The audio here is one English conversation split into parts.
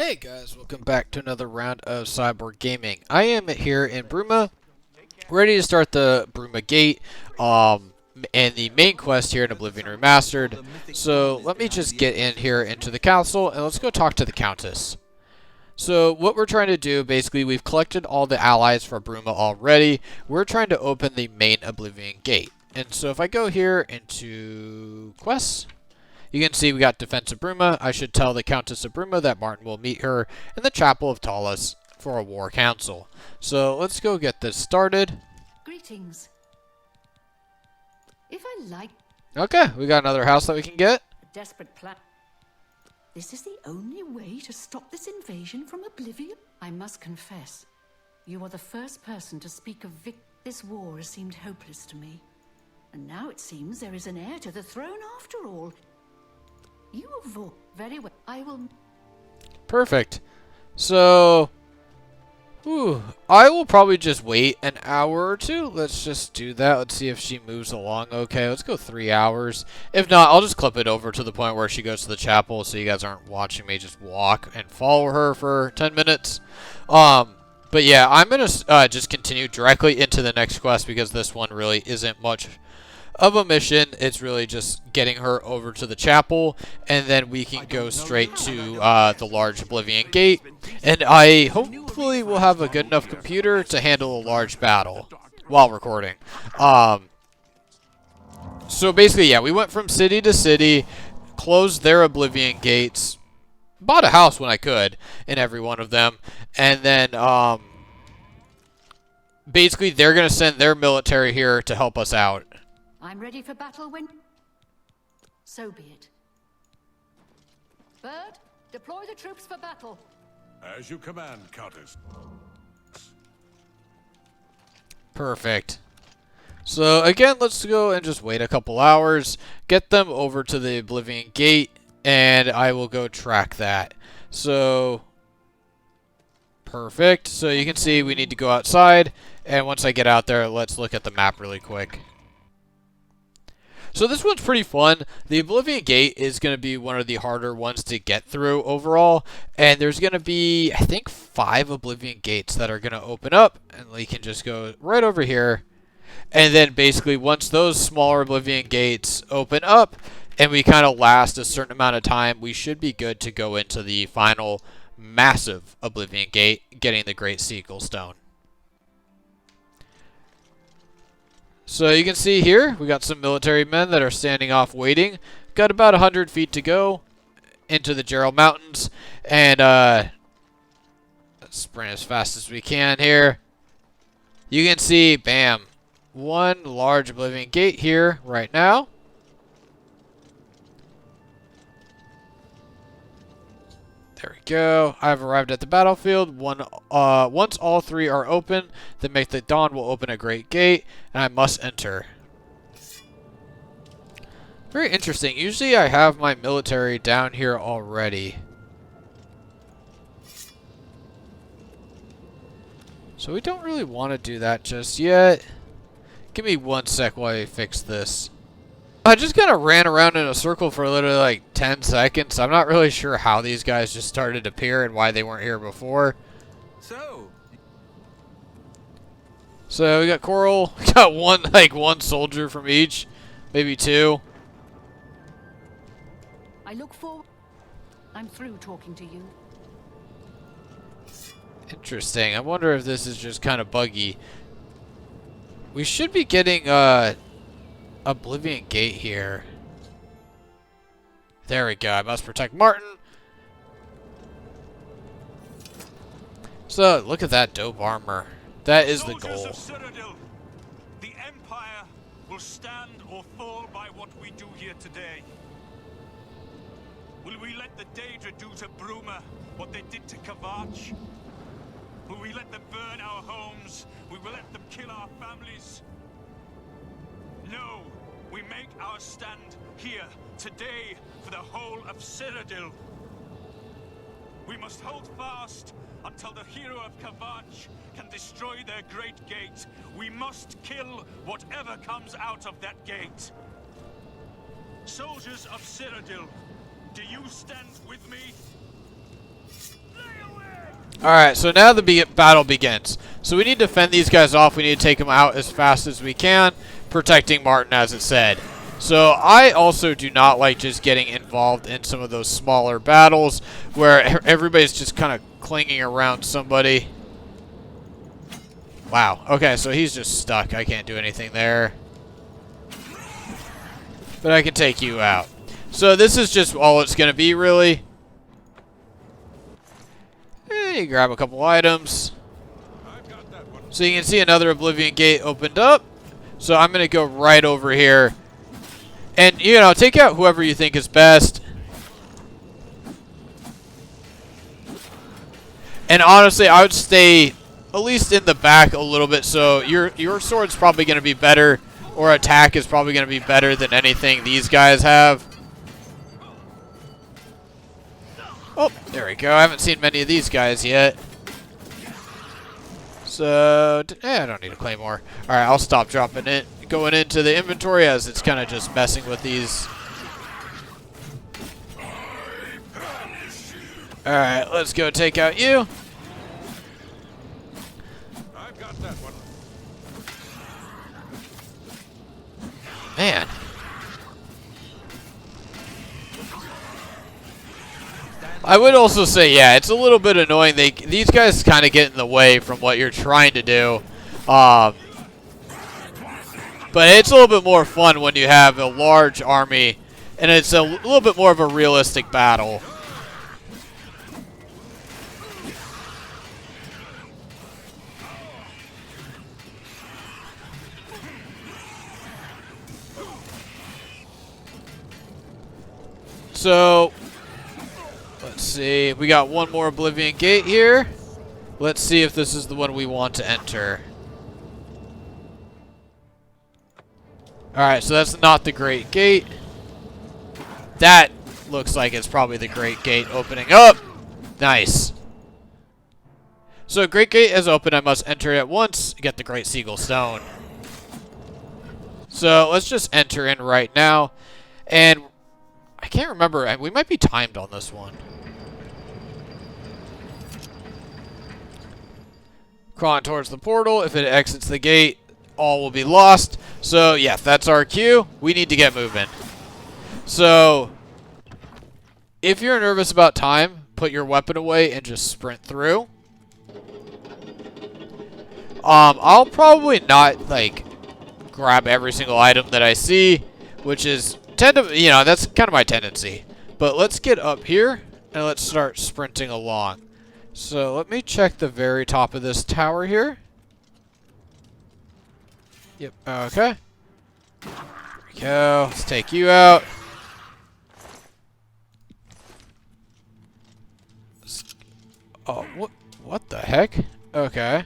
Hey guys, welcome back to another round of Cyborg Gaming. I am here in Bruma, ready to start the Bruma Gate, and the main quest here in Oblivion Remastered. So let me just get in here into the castle, and let's go talk to the Countess. So what we're trying to do, basically, we've collected all the allies for Bruma already. We're trying to open the main Oblivion Gate. And so if I go here into quests, you can see we got Defense of Bruma. I should tell the Countess of Bruma that Martin will meet her in the Chapel of Talus for a war council. So let's go get this started. Greetings. If I like Okay, we got another house that we can get. a desperate plan. This is the only way to stop this invasion from Oblivion? I must confess, you are the first person to speak of This war has seemed hopeless to me. And now it seems there is an heir to the throne after all. You avoid very well. I will. Perfect. So, I will probably just wait an hour or two. Let's just do that. Let's see if she moves along. Okay, let's go 3 hours. If not, I'll just clip it over to the point where she goes to the chapel so you guys aren't watching me just walk and follow her for 10 minutes. But yeah, I'm going to just continue directly into the next quest because this one really isn't much of a mission. It's really just getting her over to the chapel, and then we can go straight to the large Oblivion Gate, and I hopefully will have a good enough computer to handle a large battle while recording. So basically, yeah, we went from city to city, closed their Oblivion Gates, bought a house when I could in every one of them, and then basically they're going to send their military here to help us out. I'm ready for battle when. So be it. Bird, deploy the troops for battle. As you command, Countess. Perfect. So again, let's go and just wait a couple hours, get them over to the Oblivion Gate, and I will go track that. So, perfect. So you can see we need to go outside, and once I get out there, let's look at the map really quick. So this one's pretty fun. The Oblivion Gate is going to be one of the harder ones to get through overall. And there's going to be, I think, 5 Oblivion Gates that are going to open up. And we can just go right over here. And then basically once those smaller Oblivion Gates open up and we kind of last a certain amount of time, we should be good to go into the final massive Oblivion Gate, getting the Great Sequel Stone. So you can see here, we got some military men that are standing off waiting. Got about 100 feet to go into the Gerald Mountains. And let's sprint as fast as we can here. You can see, bam, one large Oblivion Gate here right now. There we go. I've arrived at the battlefield. Once all 3 are open, the Make the Dawn will open a great gate, and I must enter. Very interesting. Usually I have my military down here already. So we don't really want to do that just yet. Give me 1 sec while I fix this. I just kind of ran around in a circle for literally like 10 seconds. I'm not really sure how these guys just started to appear and why they weren't here before. So we got Coral. We got one soldier from each, maybe 2. I look forward. I'm through talking to you. Interesting. I wonder if this is just kind of buggy. We should be getting Oblivion Gate here. There we go. I must protect Martin. So look at that dope armor. That is the goal. Of Cyrodiil, the Empire will stand or fall by what we do here today. Will we let the Daedra do to Bruma what they did to Kavach? Will we let them burn our homes? Will we let them kill our families? No, we make our stand here, today, for the whole of Cyrodiil. We must hold fast until the hero of Kavach can destroy their great gate. We must kill whatever comes out of that gate. Soldiers of Cyrodiil, do you stand with me? Alright, so now the battle begins. So we need to fend these guys off. We need to take them out as fast as we can, protecting Martin, as it said. So I also do not like just getting involved in some of those smaller battles where everybody's just kind of clinging around somebody. Wow. Okay, so he's just stuck. I can't do anything there. But I can take you out. So this is just all it's going to be, really. You grab a couple items. So you can see another Oblivion Gate opened up. So I'm going to go right over here. And, you know, take out whoever you think is best. And honestly, I would stay at least in the back a little bit. So your sword's probably going to be better. Or attack is probably going to be better than anything these guys have. Oh, there we go. I haven't seen many of these guys yet. So, I don't need a claymore. Alright, I'll stop dropping it. Going into the inventory as it's kind of just messing with these. Alright, let's go take out you. I've got that one. Man. I would also say, yeah, it's a little bit annoying. These guys kind of get in the way from what you're trying to do. But it's a little bit more fun when you have a large army, and it's a little bit more of a realistic battle. So, let's see. We got one more Oblivion Gate here. Let's see if this is the one we want to enter. Alright, so that's not the Great Gate. That looks like it's probably the Great Gate opening up. Nice. So, Great Gate is open. I must enter it at once. Get the Great Seagull Stone. So, let's just enter in right now. And I can't remember. We might be timed on this one. Crawling towards the portal. If it exits the gate, all will be lost. So, yeah, that's our cue. We need to get moving. So, if you're nervous about time, put your weapon away and just sprint through. I'll probably not, like, grab every single item that I see, which is that's kind of my tendency. But let's get up here and let's start sprinting along. So let me check the very top of this tower here. Yep, okay. There we go. Let's take you out. Oh, what the heck? Okay.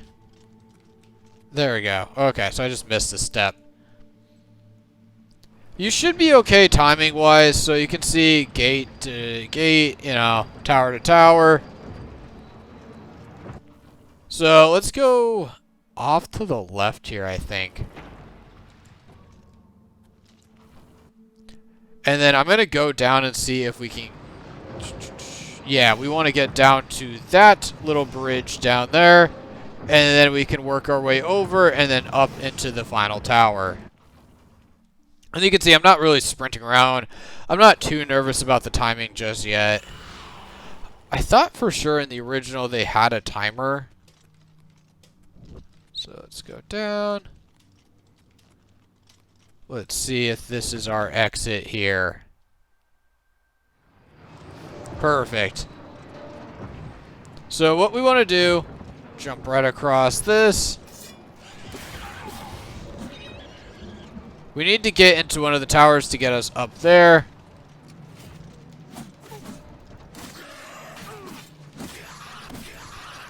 There we go. Okay, so I just missed a step. You should be okay timing-wise, so you can see gate to gate, tower to tower. So let's go off to the left here, I think. And then I'm going to go down and see if we can... Yeah, we want to get down to that little bridge down there. And then we can work our way over and then up into the final tower. And you can see I'm not really sprinting around. I'm not too nervous about the timing just yet. I thought for sure in the original they had a timer. So let's go down. Let's see if this is our exit here. Perfect. So what we want to do, jump right across this. We need to get into one of the towers to get us up there.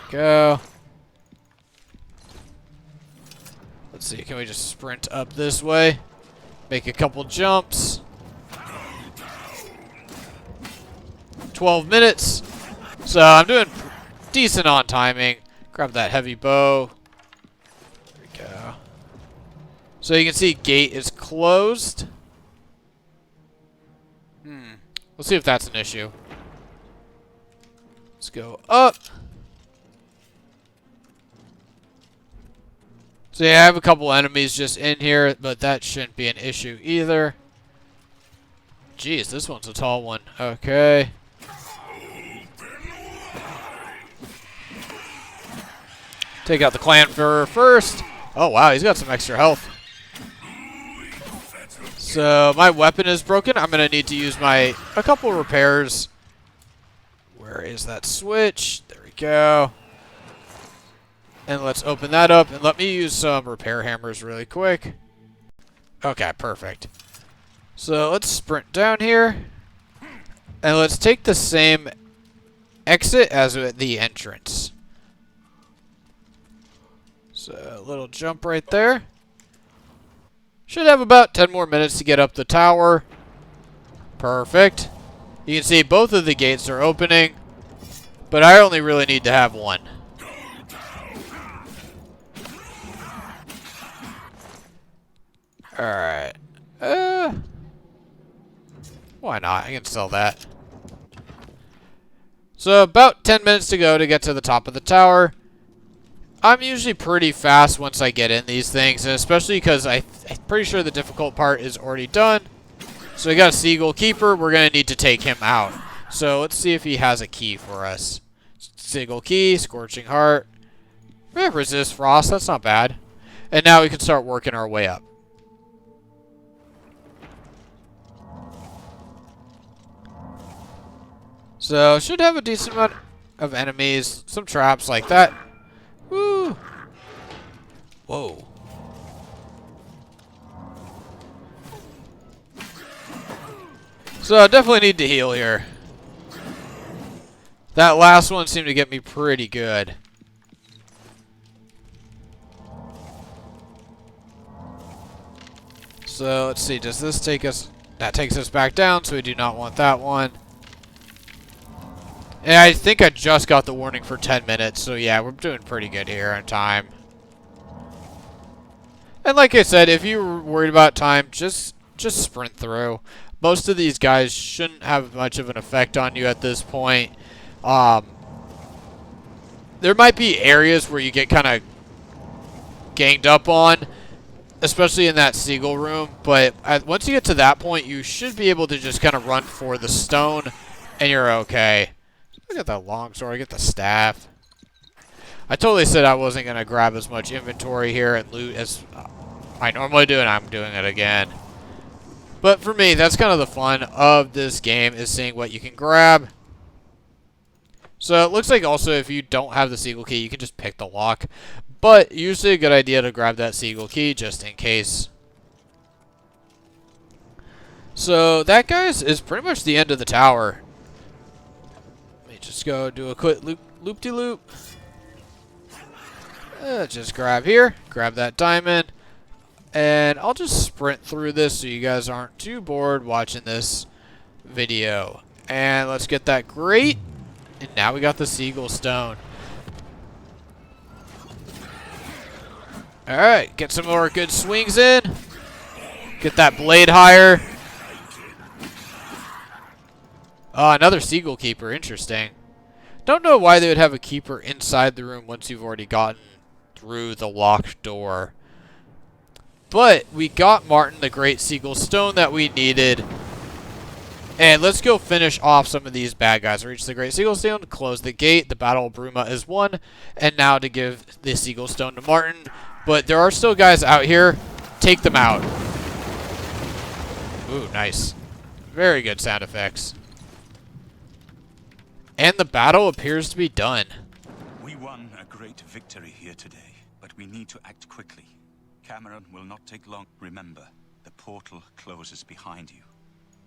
Go. Let's see, can we just sprint up this way? Make a couple jumps. 12 minutes. So I'm doing decent on timing. Grab that heavy bow. There we go. So you can see gate is closed. Let's see if that's an issue. Let's go up. So yeah, I have a couple enemies just in here, but that shouldn't be an issue either. Jeez, this one's a tall one. Okay. Take out the clan first. Oh wow, he's got some extra health. So my weapon is broken. I'm gonna need to use a couple repairs. Where is that switch? There we go. And let's open that up and let me use some repair hammers really quick. Okay, perfect. So let's sprint down here. And let's take the same exit as the entrance. So a little jump right there. Should have about 10 more minutes to get up the tower. Perfect. You can see both of the gates are opening, but I only really need to have one. Alright. Why not? I can sell that. So about 10 minutes to go to get to the top of the tower. I'm usually pretty fast once I get in these things, and especially because I'm pretty sure the difficult part is already done. So we got a Seagull Keeper. We're going to need to take him out. So let's see if he has a key for us. Seagull Key, Scorching Heart. Resist Frost. That's not bad. And now we can start working our way up. So should have a decent amount of enemies. Some traps like that. Woo! Whoa. So I definitely need to heal here. That last one seemed to get me pretty good. So let's see, does this take us... That takes us back down, so we do not want that one. And I think I just got the warning for 10 minutes, so yeah, we're doing pretty good here on time. And like I said, if you're worried about time, just sprint through. Most of these guys shouldn't have much of an effect on you at this point. There might be areas where you get kind of ganged up on, especially in that Seagull room, but once you get to that point, you should be able to just kind of run for the stone, and you're okay. I get that longsword, I get the staff. I totally said I wasn't going to grab as much inventory here and loot as I normally do, and I'm doing it again. But for me, that's kind of the fun of this game, is seeing what you can grab. So it looks like also if you don't have the Seagull Key, you can just pick the lock. But usually a good idea to grab that Seagull Key just in case. So that, guys, is pretty much the end of the tower. Just go do a quick loop-de-loop. Just grab here, grab that diamond, and I'll just sprint through this so you guys aren't too bored watching this video. And let's get that grate, and now we got the Seagull Stone. Alright, get some more good swings in. Get that blade higher. Oh, another Seagull Keeper. Interesting. Don't know why they would have a keeper inside the room once you've already gotten through the locked door. But we got Martin the Great Seagull Stone that we needed. And let's go finish off some of these bad guys. Reach the Great Seagull Stone, close the gate. The Battle of Bruma is won. And now to give the Seagull Stone to Martin. But there are still guys out here. Take them out. Ooh, nice. Very good sound effects. And the battle appears to be done. We won a great victory here today, but we need to act quickly. Cameron will not take long. Remember, the portal closes behind you.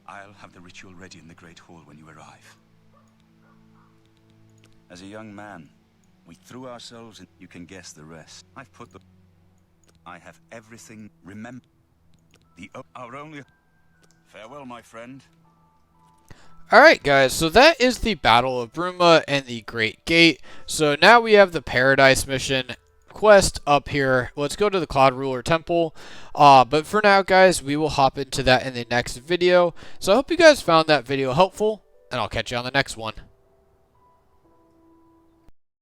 I'll have the ritual ready in the Great Hall when you arrive. As a young man, we threw ourselves in. You can guess the rest. I have everything. Remember, our only... Farewell, my friend. Alright guys, so that is the Battle of Bruma and the Great Gate. So now we have the Paradise mission quest up here. Let's go to the Cloud Ruler Temple. But for now guys, we will hop into that in the next video. So I hope you guys found that video helpful, and I'll catch you on the next one.